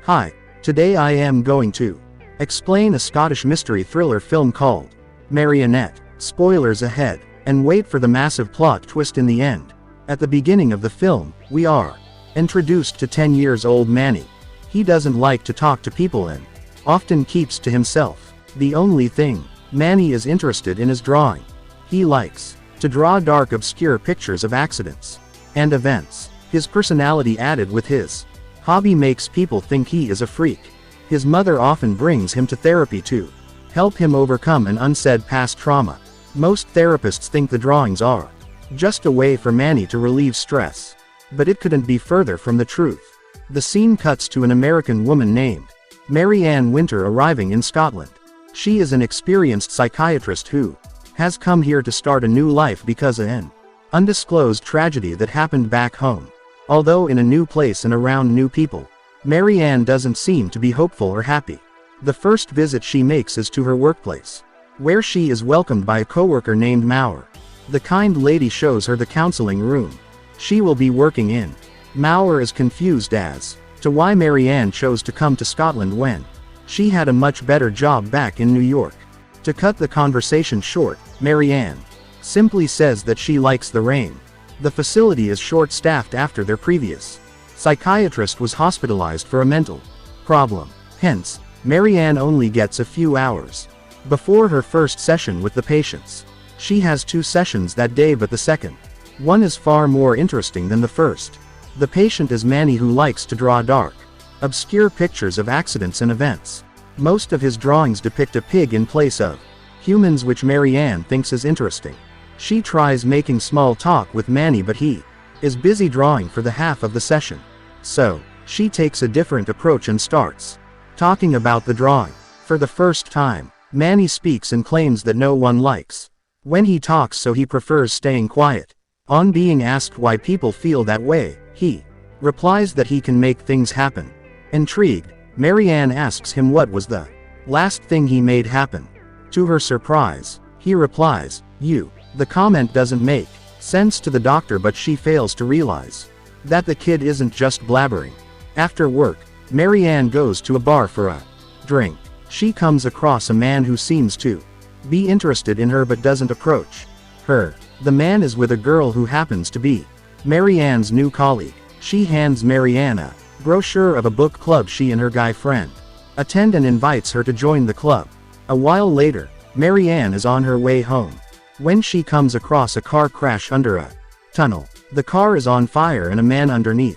Hi, today I am going to explain a Scottish mystery thriller film called Marionette. Spoilers ahead, and wait for the massive plot twist in the end. At the beginning of the film, we are introduced to 10-year-old Manny. He doesn't like to talk to people and often keeps to himself. The only thing Manny is interested in is drawing. He likes to draw dark, obscure pictures of accidents and events. His personality added with his hobby makes people think he is a freak. His mother often brings him to therapy to help him overcome an unsaid past trauma. Most therapists think the drawings are just a way for Manny to relieve stress. But it couldn't be further from the truth. The scene cuts to an American woman named Marianne Winter arriving in Scotland. She is an experienced psychiatrist who has come here to start a new life because of an undisclosed tragedy that happened back home. Although in a new place and around new people, Marianne doesn't seem to be hopeful or happy. The first visit she makes is to her workplace, where she is welcomed by a coworker named Mauer. The kind lady shows her the counseling room she will be working in. Mauer is confused as to why Marianne chose to come to Scotland when she had a much better job back in New York. To cut the conversation short, Marianne simply says that she likes the rain. The facility is short-staffed after their previous psychiatrist was hospitalized for a mental problem. Hence, Marianne only gets a few hours before her first session with the patients. She has 2 sessions that day, but the second one is far more interesting than the first. The patient is Manny, who likes to draw dark, obscure pictures of accidents and events. Most of his drawings depict a pig in place of humans, which Marianne thinks is interesting. She tries making small talk with Manny, but he is busy drawing for the half of the session. So, she takes a different approach and starts talking about the drawing. For the first time, Manny speaks and claims that no one likes when he talks, so he prefers staying quiet. On being asked why people feel that way, he replies that he can make things happen. Intrigued, Marianne asks him what was the last thing he made happen. To her surprise, he replies, "You." The comment doesn't make sense to the doctor, but she fails to realize that the kid isn't just blabbering. After work, Marianne goes to a bar for a drink. She comes across a man who seems to be interested in her but doesn't approach her. The man is with a girl who happens to be Marianne's new colleague. She hands Marianne a brochure of a book club she and her guy friend attend and invites her to join the club. A while later, Marianne is on her way home when she comes across a car crash under a tunnel. The car is on fire and a man underneath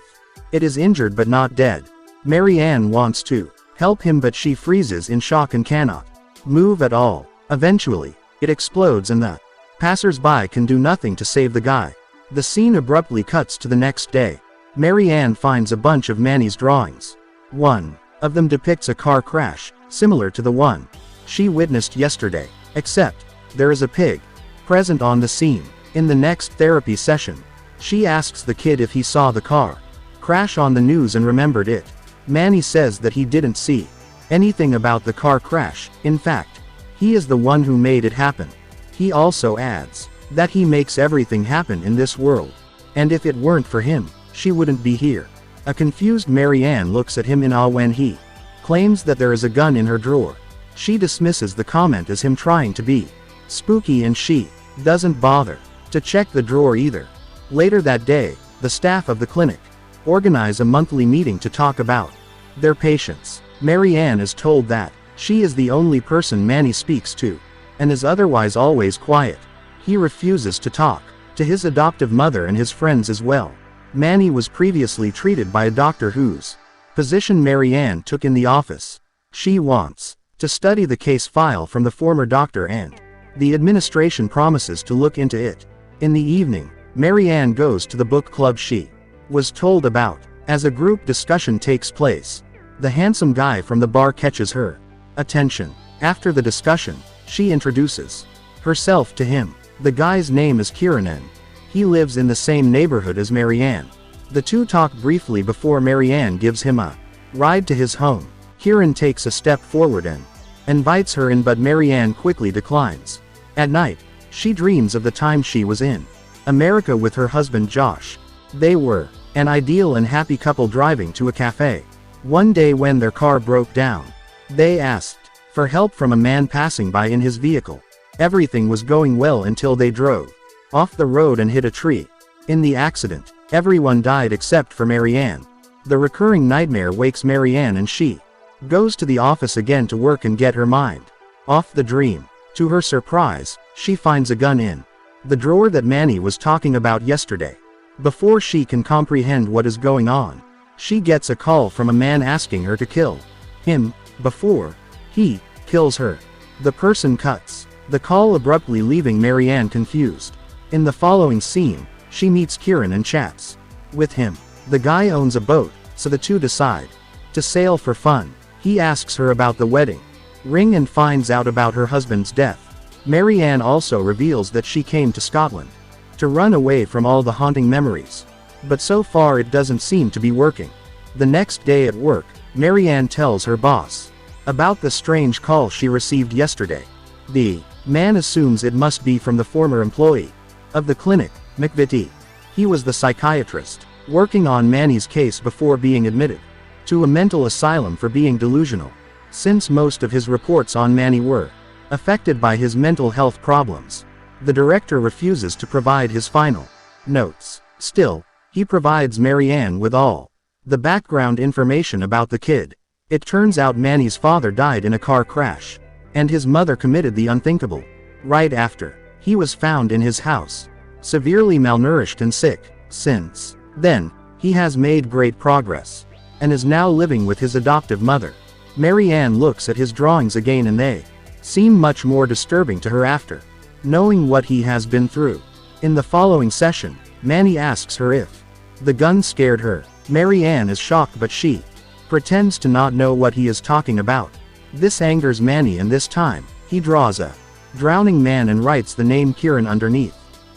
it is injured but not dead. Marianne wants to help him, but she freezes in shock and cannot move at all. Eventually, it explodes and the passers-by can do nothing to save the guy. The scene abruptly cuts to the next day. Marianne finds a bunch of Manny's drawings. One of them depicts a car crash, similar to the one she witnessed yesterday, except there is a pig present on the scene. In the next therapy session, she asks the kid if he saw the car crash on the news and remembered it. Manny says that he didn't see anything about the car crash. In fact, he is the one who made it happen. He also adds that he makes everything happen in this world, and if it weren't for him, she wouldn't be here. A confused Marianne looks at him in awe when he claims that there is a gun in her drawer. She dismisses the comment as him trying to be spooky, and she doesn't bother to check the drawer either. Later that day, the staff of the clinic organize a monthly meeting to talk about their patients. Marianne is told that she is the only person Manny speaks to, and is otherwise always quiet. He refuses to talk to his adoptive mother and his friends as well. Manny was previously treated by a doctor whose position Marianne took in the office. She wants to study the case file from the former doctor, and the administration promises to look into it. In the evening, Marianne goes to the book club she was told about. As a group discussion takes place, the handsome guy from the bar catches her attention. After the discussion, she introduces herself to him. The guy's name is Kieran and he lives in the same neighborhood as Marianne. The two talk briefly before Marianne gives him a ride to his home. Kieran takes a step forward and invites her in, but Marianne quickly declines. At night, she dreams of the time she was in America with her husband Josh. They were an ideal and happy couple driving to a cafe. One day when their car broke down, they asked for help from a man passing by in his vehicle. Everything was going well until they drove off the road and hit a tree. In the accident, everyone died except for Marianne. The recurring nightmare wakes Marianne and she goes to the office again to work and get her mind off the dream. To her surprise, she finds a gun in the drawer that Manny was talking about yesterday. Before she can comprehend what is going on, she gets a call from a man asking her to kill him before he kills her. The person cuts the call abruptly, leaving Marianne confused. In the following scene, she meets Kieran and chats with him. The guy owns a boat, so the two decide to sail for fun. He asks her about the wedding ring and finds out about her husband's death. Marianne also reveals that she came to Scotland to run away from all the haunting memories. But so far it doesn't seem to be working. The next day at work, Marianne tells her boss about the strange call she received yesterday. The man assumes it must be from the former employee of the clinic, McVitie. He was the psychiatrist working on Manny's case before being admitted to a mental asylum for being delusional. Since most of his reports on Manny were affected by his mental health problems, the director refuses to provide his final notes. Still, he provides Marianne with all the background information about the kid. It turns out Manny's father died in a car crash, and his mother committed the unthinkable right after he was found in his house, severely malnourished and sick. Since then, he has made great progress and is now living with his adoptive mother. Marianne looks at his drawings again and they seem much more disturbing to her after knowing what he has been through. In the following session, Manny asks her if the gun scared her. Marianne is shocked, but she pretends to not know what he is talking about. This angers Manny, and this time, he draws a drowning man and writes the name Kieran underneath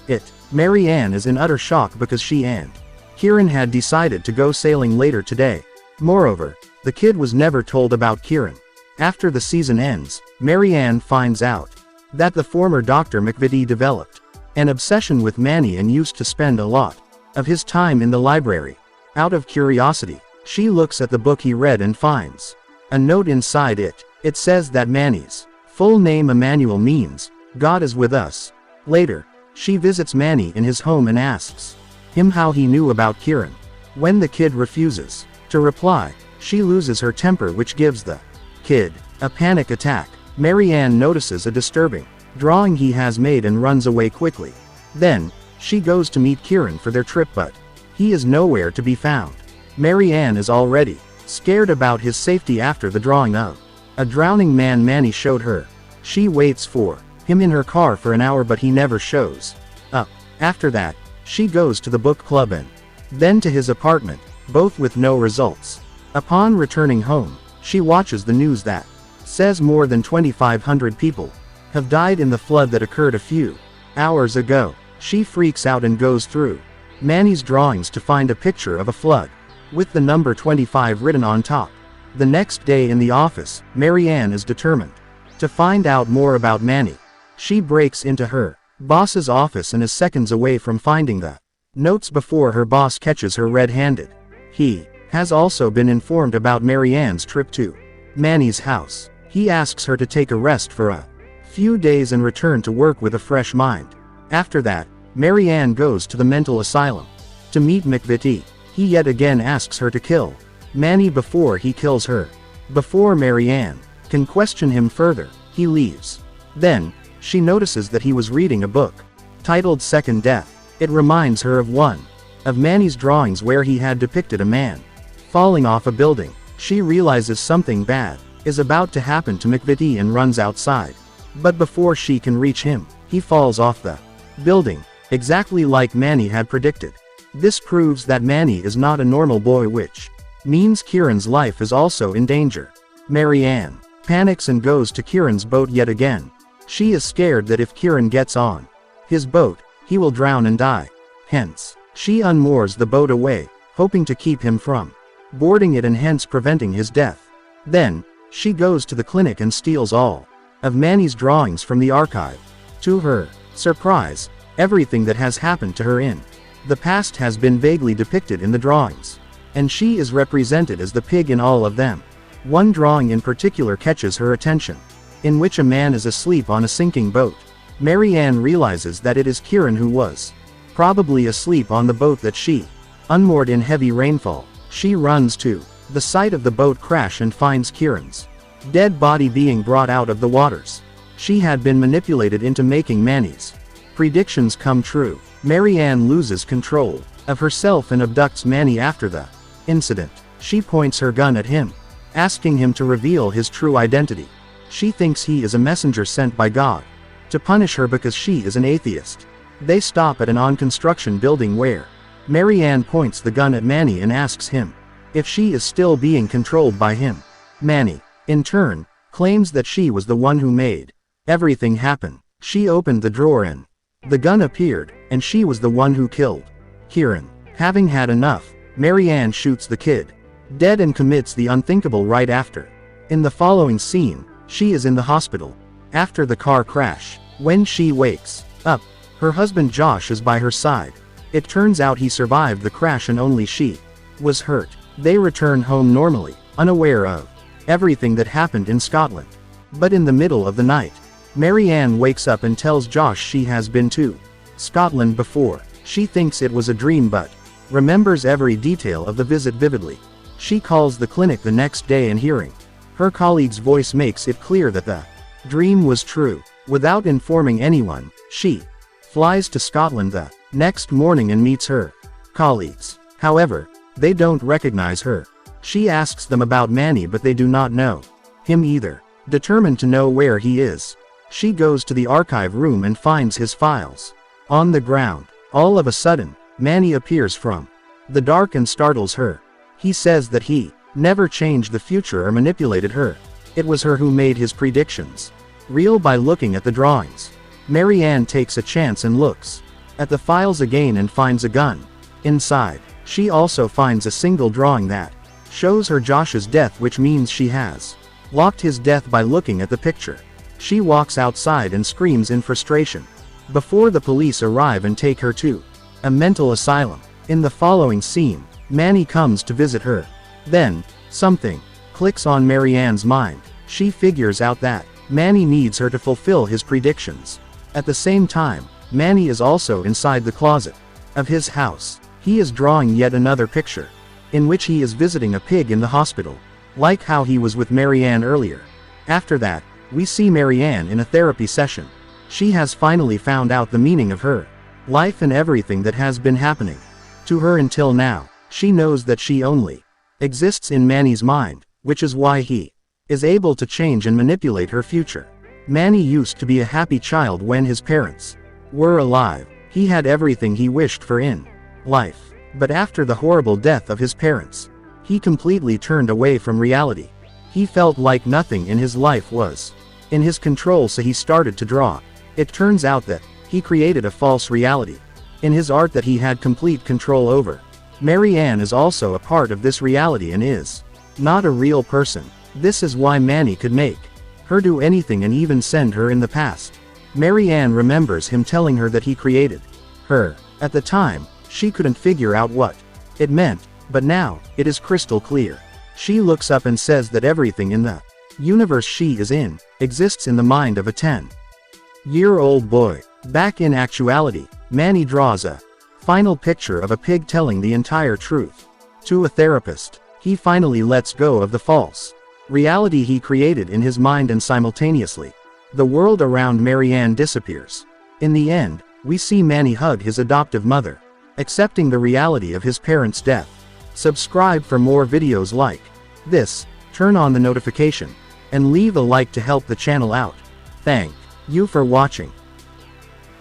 it. Marianne is in utter shock because she and Kieran had decided to go sailing later today. Moreover, the kid was never told about Kieran. After the season ends, Marianne finds out that the former Dr. McVitie developed an obsession with Manny and used to spend a lot of his time in the library. Out of curiosity, she looks at the book he read and finds a note inside it. It says that Manny's full name Emmanuel means, God is with us. Later, she visits Manny in his home and asks him how he knew about Kieran. When the kid refuses to reply, she loses her temper, which gives the kid a panic attack. Marianne notices a disturbing drawing he has made and runs away quickly. Then, she goes to meet Kieran for their trip, but he is nowhere to be found. Marianne is already scared about his safety after the drawing of a drowning man Manny showed her. She waits for him in her car for an hour, but he never shows up. After that, she goes to the book club and then to his apartment, both with no results. Upon returning home, she watches the news that says more than 2,500 people have died in the flood that occurred a few hours ago. She freaks out and goes through Manny's drawings to find a picture of a flood with the number 25 written on top. The next day in the office, Marianne is determined to find out more about Manny. She breaks into her boss's office and is seconds away from finding the notes before her boss catches her red-handed. He has also been informed about Marianne's trip to Manny's house. He asks her to take a rest for a few days and return to work with a fresh mind. After that, Marianne goes to the mental asylum to meet McVitie. He yet again asks her to kill Manny before he kills her. Before Marianne can question him further, he leaves. Then, she notices that he was reading a book titled Second Death. It reminds her of one of Manny's drawings where he had depicted a man falling off a building. She realizes something bad is about to happen to McVitie and runs outside. But before she can reach him, he falls off the building, exactly like Manny had predicted. This proves that Manny is not a normal boy, which means Kieran's life is also in danger. Marianne panics and goes to Kieran's boat yet again. She is scared that if Kieran gets on his boat, he will drown and die. Hence, she unmoors the boat away, hoping to keep him from boarding it and hence preventing his death. Then, she goes to the clinic and steals all of Manny's drawings from the archive. To her surprise, everything that has happened to her in the past has been vaguely depicted in the drawings. and she is represented as the pig in all of them. One drawing in particular catches her attention, in which a man is asleep on a sinking boat. Marianne realizes that it is Kieran who was probably asleep on the boat that she unmoored in heavy rainfall. She runs to the site of the boat crash and finds Kieran's dead body being brought out of the waters. She had been manipulated into making Manny's predictions come true. Marianne loses control of herself and abducts Manny after the incident. She points her gun at him, asking him to reveal his true identity. She thinks he is a messenger sent by God to punish her because she is an atheist. They stop at an on-construction building where Marianne points the gun at Manny and asks him if she is still being controlled by him. Manny, in turn, claims that she was the one who made everything happen. She opened the drawer and the gun appeared, and she was the one who killed Kieran. Having had enough, Marianne shoots the kid dead and commits the unthinkable right after. In the following scene, she is in the hospital after the car crash. When she wakes up, her husband Josh is by her side. It turns out he survived the crash and only she was hurt. They return home normally, unaware of everything that happened in Scotland. But in the middle of the night, Marianne wakes up and tells Josh she has been to Scotland before. She thinks it was a dream but remembers every detail of the visit vividly. She calls the clinic the next day and hearing her colleague's voice makes it clear that the dream was true. Without informing anyone, she flies to Scotland the next morning and meets her colleagues. However, they don't recognize her. She asks them about Manny but they do not know him either. Determined to know where he is, she goes to the archive room and finds his files on the ground. All of a sudden, Manny appears from the dark and startles her. He says that he never changed the future or manipulated her. It was her who made his predictions real by looking at the drawings. Marianne takes a chance and looks at the files again and finds a gun inside. She also finds a single drawing that shows her Josh's death, which means she has locked his death by looking at the picture. She walks outside and screams in frustration before the police arrive and take her to a mental asylum. In the following scene, Manny comes to visit her. Then, something clicks on Marianne's mind. She figures out that Manny needs her to fulfill his predictions. At the same time, Manny is also inside the closet of his house. He is drawing yet another picture, in which he is visiting a pig in the hospital, like how he was with Marianne earlier. After that, we see Marianne in a therapy session. She has finally found out the meaning of her life and everything that has been happening to her until now. She knows that she only exists in Manny's mind, which is why he is able to change and manipulate her future. Manny used to be a happy child when his parents were alive. He had everything he wished for in life. But after the horrible death of his parents, he completely turned away from reality. He felt like nothing in his life was in his control, so he started to draw. It turns out that he created a false reality in his art that he had complete control over. Marianne is also a part of this reality and is not a real person. This is why Manny could make her do anything and even send her in the past. Marianne remembers him telling her that he created her. At the time, she couldn't figure out what it meant, but now, it is crystal clear. She looks up and says that everything in the universe she is in exists in the mind of a 10-year-old boy. Back in actuality, Manny draws a final picture of a pig telling the entire truth to a therapist. He finally lets go of the false reality he created in his mind, and simultaneously, the world around Marianne disappears. In the end, we see Manny hug his adoptive mother, accepting the reality of his parents' death. Subscribe for more videos like this, turn on the notification, and leave a like to help the channel out. Thank you for watching.